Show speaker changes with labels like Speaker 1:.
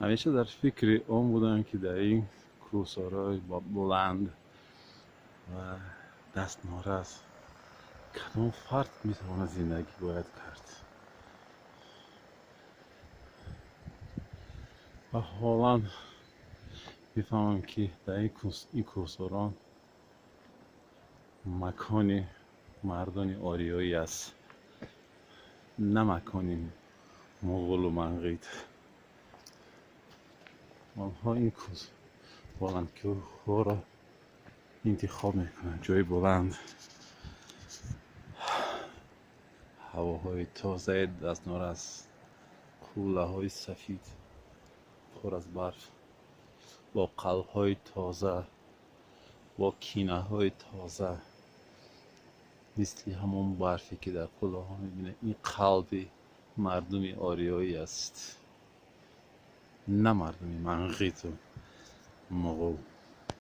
Speaker 1: همیشه در فکر اون بودم که در این کوهسارای بلند و دست نارس کدام فرد میتواند زندگی باید کرد و حالا میفهمم که در این کوهساران مکان مردان آریایی است، نه مکان مغول و منغیت. آنها این بلند کوه را انتخاب میکنن، جای بلند، هواهای تازه دستنار است، کوله های سفید پر از برف با قلب های تازه، با کینه های تازه، مثل همون برفی که در کوله ها میبینه. این قلب مردم آریایی است، نه مردم منغیت و مغول.